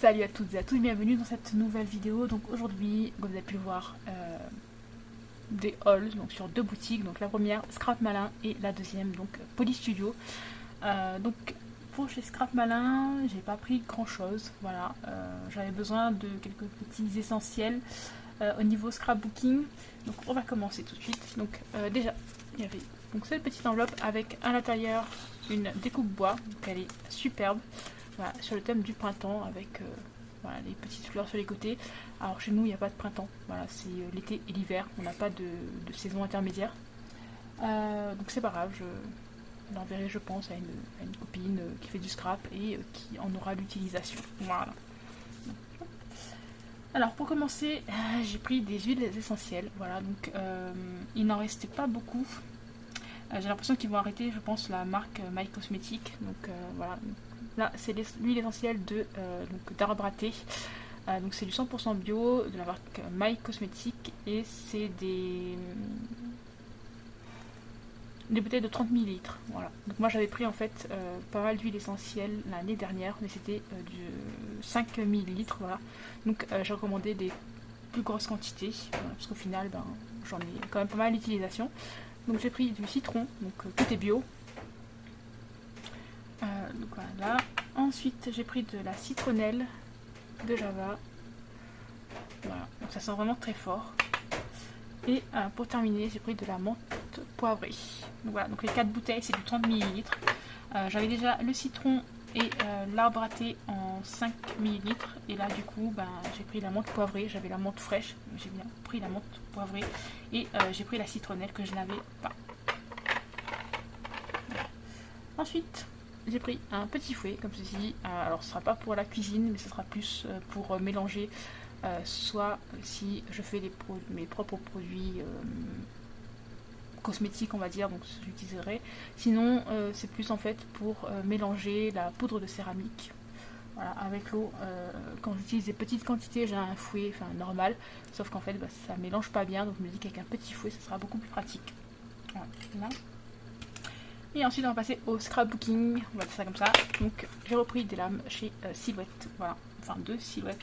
Salut à toutes et à tous, bienvenue dans cette nouvelle vidéo. Donc aujourd'hui, comme vous avez pu le voir, des hauls donc sur deux boutiques. Donc la première Scrap Malin et la deuxième donc Poly Studio. Donc pour chez Scrap Malin, j'ai pas pris grand chose. Voilà, j'avais besoin de quelques petits essentiels au niveau scrapbooking. Donc on va commencer tout de suite. Donc déjà, il y avait donc cette petite enveloppe avec à l'intérieur une découpe bois. Donc elle est superbe. Voilà, sur le thème du printemps avec voilà, les petites fleurs sur les côtés. Alors chez nous il n'y a pas de printemps, voilà, c'est l'été et l'hiver, on n'a pas de saison intermédiaire. Donc c'est pas grave, je l'enverrai je pense à une copine qui fait du scrap et qui en aura l'utilisation. Voilà. Alors pour commencer, j'ai pris des huiles essentielles, voilà, donc il n'en restait pas beaucoup. J'ai l'impression qu'ils vont arrêter, je pense, la marque My Cosmetics. Donc voilà. Là, c'est l'huile essentielle d'arbre à thé. Donc c'est du 100% bio de la marque My Cosmetics et c'est des bouteilles de 30 millilitres. Voilà. Donc moi j'avais pris en fait pas mal d'huile essentielle l'année dernière, mais c'était du 5 millilitres. Voilà. Donc j'ai recommandé des plus grosses quantités parce qu'au final, j'en ai quand même pas mal d'utilisation. Donc j'ai pris du citron, donc tout est bio. Donc voilà. Ensuite j'ai pris de la citronnelle de Java. Voilà, donc ça sent vraiment très fort. Et pour terminer, j'ai pris de la menthe poivrée. Donc voilà, donc les 4 bouteilles c'est du 30 millilitres. J'avais déjà le citron et l'arbre à thé en 5 millilitres. Et là du coup j'ai pris la menthe poivrée. J'avais la menthe fraîche, j'ai bien pris la menthe poivrée. Et j'ai pris la citronnelle que je n'avais pas. Ensuite j'ai pris un petit fouet comme ceci. Alors ce sera pas pour la cuisine, mais ce sera plus pour mélanger. Soit si je fais mes propres produits cosmétiques, on va dire, donc j'utiliserai. Sinon c'est plus en fait pour mélanger la poudre de céramique. Voilà, avec l'eau. Quand j'utilise des petites quantités, j'ai un fouet, enfin normal, sauf qu'en fait ça mélange pas bien, donc je me dis qu'avec un petit fouet, ça sera beaucoup plus pratique. Voilà. Et ensuite on va passer au scrapbooking, on va dire ça comme ça. Donc j'ai repris des lames chez Silhouette, voilà, enfin 2 Silhouettes.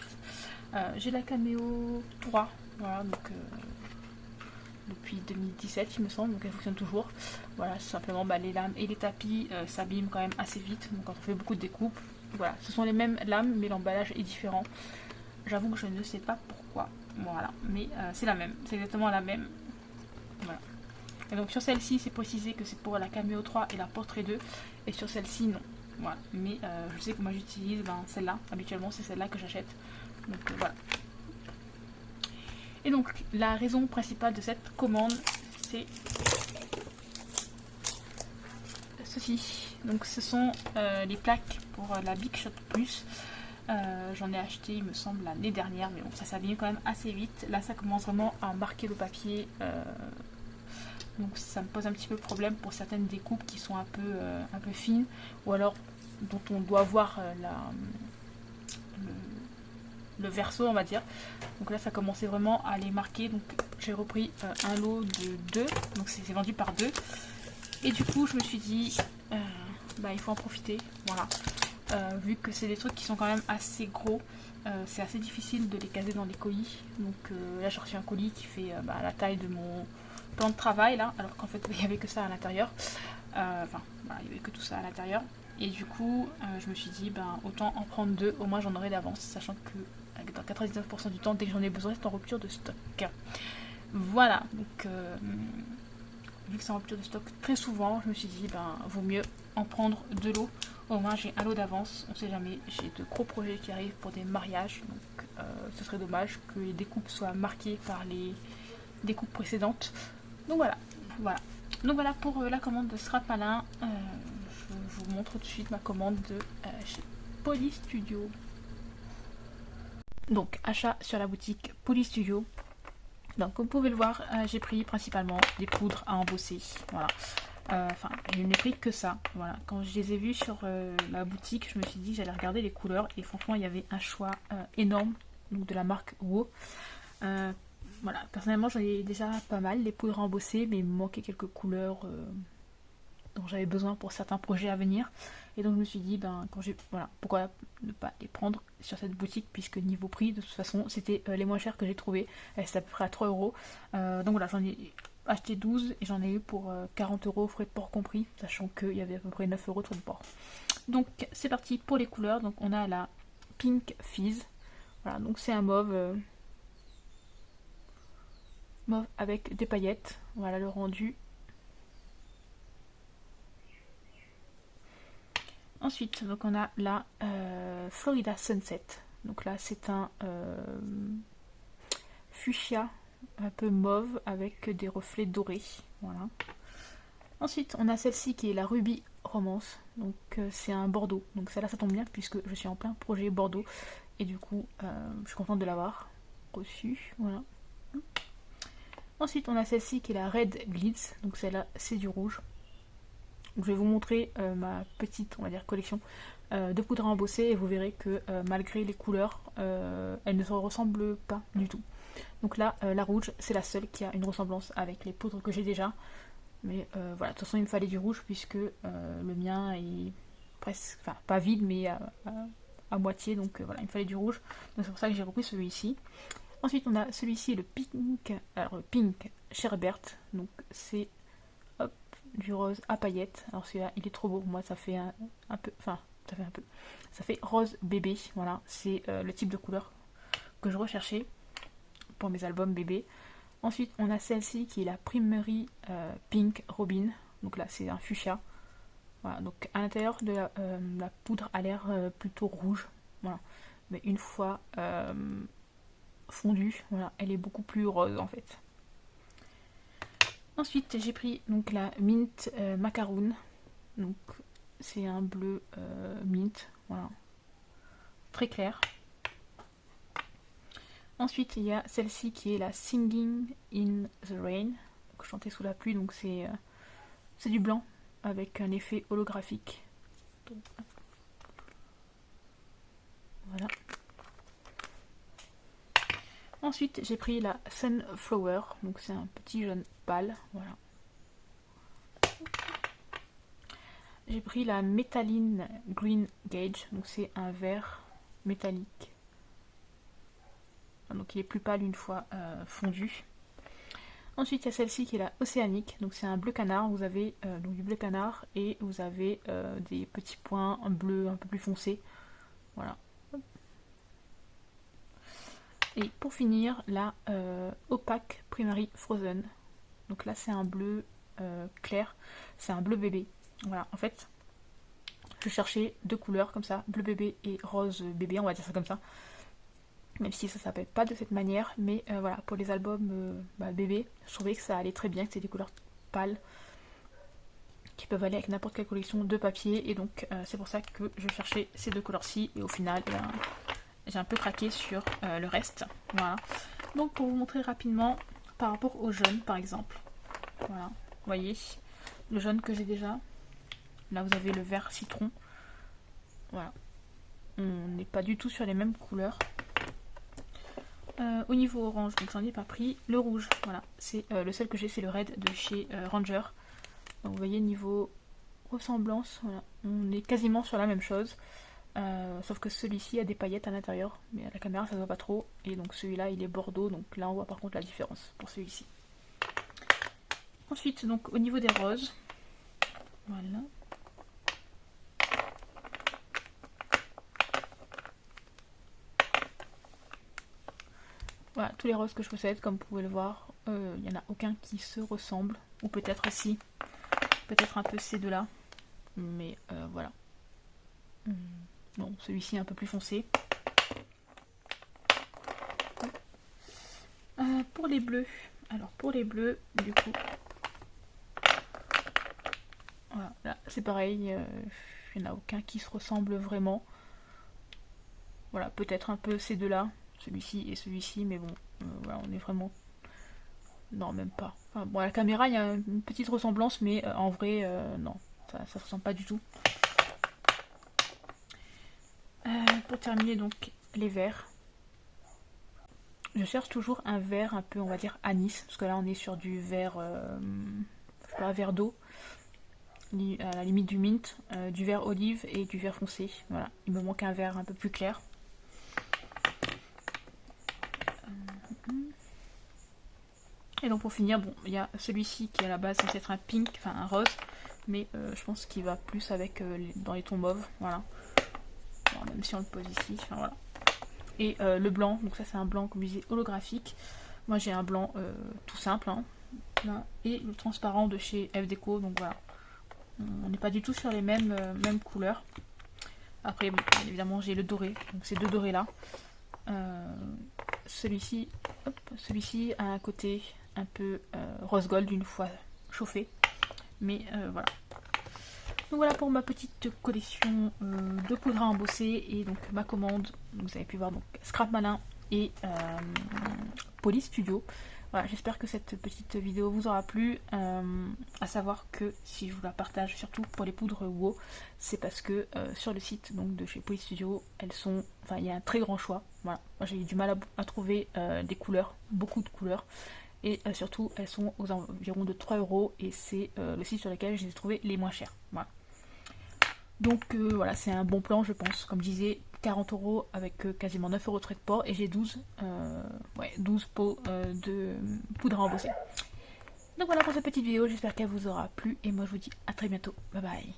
J'ai la Cameo 3, voilà, donc depuis 2017 il me semble, donc elle fonctionne toujours. Voilà, simplement les lames et les tapis s'abîment quand même assez vite, donc quand on fait beaucoup de découpes. Voilà, ce sont les mêmes lames, mais l'emballage est différent. J'avoue que je ne sais pas pourquoi, voilà, mais c'est la même, c'est exactement la même. Voilà. Et donc sur celle-ci, c'est précisé que c'est pour la Cameo 3 et la Portrait 2, et sur celle-ci, non. Voilà. Mais je sais que moi j'utilise celle-là, habituellement c'est celle-là que j'achète. Donc voilà. Et donc la raison principale de cette commande, c'est ceci. Donc ce sont les plaques pour la Big Shot Plus. J'en ai acheté il me semble l'année dernière, mais bon ça s'abîme quand même assez vite. Là ça commence vraiment à marquer le papier. Donc ça me pose un petit peu problème pour certaines découpes qui sont un peu fines, ou alors dont on doit voir le verso, on va dire. Donc là ça commençait vraiment à les marquer, donc j'ai repris un lot de 2, donc c'est vendu par 2. Et du coup je me suis dit il faut en profiter, voilà. Vu que c'est des trucs qui sont quand même assez gros, c'est assez difficile de les caser dans les colis. Donc là j'ai reçu un colis qui fait la taille de mon plan de travail là, alors qu'en fait il n'y avait que ça à l'intérieur. Il n'y avait que tout ça à l'intérieur. Et du coup je me suis dit autant en prendre 2, au moins j'en aurai d'avance, sachant que dans 99% du temps dès que j'en ai besoin c'est en rupture de stock. Voilà, donc vu que c'est en rupture de stock très souvent, je me suis dit vaut mieux en prendre de l'eau. Au moins j'ai un lot d'avance, on sait jamais, j'ai de gros projets qui arrivent pour des mariages, donc ce serait dommage que les découpes soient marquées par les découpes précédentes. Donc voilà. Donc voilà pour la commande de Scrap Malin. Je vous montre tout de suite ma commande de chez Poly Studio. Donc achat sur la boutique Poly Studio. Donc comme vous pouvez le voir, j'ai pris principalement des poudres à embosser. Voilà. Je n'ai pris que ça. Voilà. Quand je les ai vus sur la boutique, je me suis dit que j'allais regarder les couleurs et franchement il y avait un choix énorme, donc de la marque WO. Voilà, personnellement j'en ai déjà pas mal, les poudres à embosser, mais il me manquait quelques couleurs dont j'avais besoin pour certains projets à venir. Et donc je me suis dit, voilà, pourquoi ne pas les prendre sur cette boutique, puisque niveau prix, de toute façon, c'était les moins chers que j'ai trouvé. C'était à peu près à 3 euros. Donc voilà, j'en ai acheté 12 et j'en ai eu pour 40 euros, frais de port compris, sachant qu'il y avait à peu près 9 euros de frais de port. Donc c'est parti pour les couleurs. Donc on a la Pink Fizz. Voilà, donc c'est un mauve, mauve avec des paillettes. Voilà le rendu. Ensuite, donc on a la Florida Sunset. Donc là, c'est un fuchsia un peu mauve avec des reflets dorés. Voilà. Ensuite, on a celle-ci qui est la Ruby Romance. Donc c'est un bordeaux. Donc celle-là, ça tombe bien puisque je suis en plein projet bordeaux. Et du coup, je suis contente de l'avoir reçue. Voilà. Ensuite, on a celle-ci qui est la Red Glitz. Donc celle-là, c'est du rouge. Donc, je vais vous montrer ma petite, on va dire, collection de poudre à embosser et vous verrez que malgré les couleurs, elles ne se ressemblent pas du tout. Donc là, la rouge, c'est la seule qui a une ressemblance avec les poudres que j'ai déjà. Mais voilà, de toute façon, il me fallait du rouge puisque le mien est presque, enfin pas vide, mais à moitié. Donc voilà, il me fallait du rouge. Donc c'est pour ça que j'ai repris celui-ci. Ensuite, on a celui-ci, le Pink, alors Pink Sherbert. Donc c'est du rose à paillettes. Alors celui-là, il est trop beau. Moi, ça fait un peu, enfin, ça fait rose bébé. Voilà, c'est le type de couleur que je recherchais pour mes albums bébé. Ensuite, on a celle-ci qui est la Primary Pink Robin. Donc là, c'est un fuchsia. Voilà, donc à l'intérieur de la poudre a l'air plutôt rouge. Voilà, mais une fois fondue, voilà, elle est beaucoup plus rose en fait. Ensuite, j'ai pris donc la Mint Macaroon. Donc c'est un bleu mint, voilà, très clair. Ensuite, il y a celle-ci qui est la Singing in the Rain, donc chanter sous la pluie. Donc c'est du blanc avec un effet holographique. Donc, voilà. Ensuite, j'ai pris la Sunflower, donc c'est un petit jaune pâle, voilà. J'ai pris la Métalline Green Gauge, donc c'est un vert métallique. Donc il est plus pâle une fois fondu. Ensuite, il y a celle-ci qui est la Océanique, donc c'est un bleu canard. Vous avez donc du bleu canard et vous avez des petits points bleus un peu plus foncés. Voilà. Et pour finir, la Opaque Primary Frozen. Donc là, c'est un bleu clair, c'est un bleu bébé. Voilà, en fait, je cherchais deux couleurs comme ça, bleu bébé et rose bébé, on va dire ça comme ça. Même si ça s'appelle pas de cette manière, mais voilà, pour les albums bébé, je trouvais que ça allait très bien, que c'est des couleurs pâles qui peuvent aller avec n'importe quelle collection de papier. Et donc, c'est pour ça que je cherchais ces deux couleurs-ci. Et au final, j'ai un peu craqué sur le reste. Voilà. Donc, pour vous montrer rapidement, par rapport au jaune, par exemple. Voilà, vous voyez, le jaune que j'ai déjà. Là, vous avez le vert citron. Voilà. On n'est pas du tout sur les mêmes couleurs. Au niveau orange, donc j'en ai pas pris. Le rouge, voilà, c'est le seul que j'ai, c'est le red de chez Ranger. Donc vous voyez, niveau ressemblance, voilà, on est quasiment sur la même chose. Sauf que celui-ci a des paillettes à l'intérieur, mais à la caméra ça se voit pas trop. Et donc celui-là il est bordeaux, donc là on voit par contre la différence pour celui-ci. Ensuite, donc au niveau des roses, voilà. Voilà, tous les roses que je possède, comme vous pouvez le voir, il n'y en a aucun qui se ressemble. Ou peut-être si, peut-être un peu ces deux-là. Mais voilà. Bon, celui-ci est un peu plus foncé. Pour les bleus, alors pour les bleus, du coup, voilà, là c'est pareil, il n'y en a aucun qui se ressemble vraiment. Voilà, peut-être un peu ces deux-là, celui-ci et celui-ci, mais bon, voilà, on est vraiment... Non, même pas. Enfin, bon, à la caméra, il y a une petite ressemblance, mais en vrai, non, ça se ressemble pas du tout. Pour terminer, donc, les verts. Je cherche toujours un vert un peu, on va dire, anis, parce que là, on est sur du vert, je sais pas, vert d'eau. à la limite du mint, du vert olive et du vert foncé. Voilà, il me manque un vert un peu plus clair. Et donc pour finir, bon, il y a celui-ci qui est à la base censé être un pink, enfin un rose, mais je pense qu'il va plus avec dans les tons mauves, voilà. Bon, même si on le pose ici, enfin voilà. Et le blanc, donc ça c'est un blanc comme je disais holographique. Moi j'ai un blanc tout simple, hein. Là. Et le transparent de chez F Deco, donc voilà. On n'est pas du tout sur les mêmes couleurs. Après, bon, bien évidemment j'ai le doré, donc ces deux dorés là. Celui-ci a un côté un peu rose gold une fois chauffé, mais voilà. Donc voilà pour ma petite collection de poudre à embosser et donc ma commande. Donc vous avez pu voir donc Scrap Malin et Poly Studio. Voilà, j'espère que cette petite vidéo vous aura plu. À savoir que si je vous la partage, surtout pour les poudres WOW, c'est parce que sur le site donc de chez Poly Studio, elles sont, enfin il y a un très grand choix. Voilà, moi j'ai eu du mal à trouver des couleurs, beaucoup de couleurs. Et surtout, elles sont aux environs de 3 € et c'est le site sur lequel je les ai trouvées les moins chères. Voilà. Donc voilà, c'est un bon plan, je pense. Comme je disais, 40 € avec quasiment 9 € de frais de port et j'ai 12 pots de poudre à embosser. Donc voilà pour cette petite vidéo, j'espère qu'elle vous aura plu et moi je vous dis à très bientôt. Bye bye.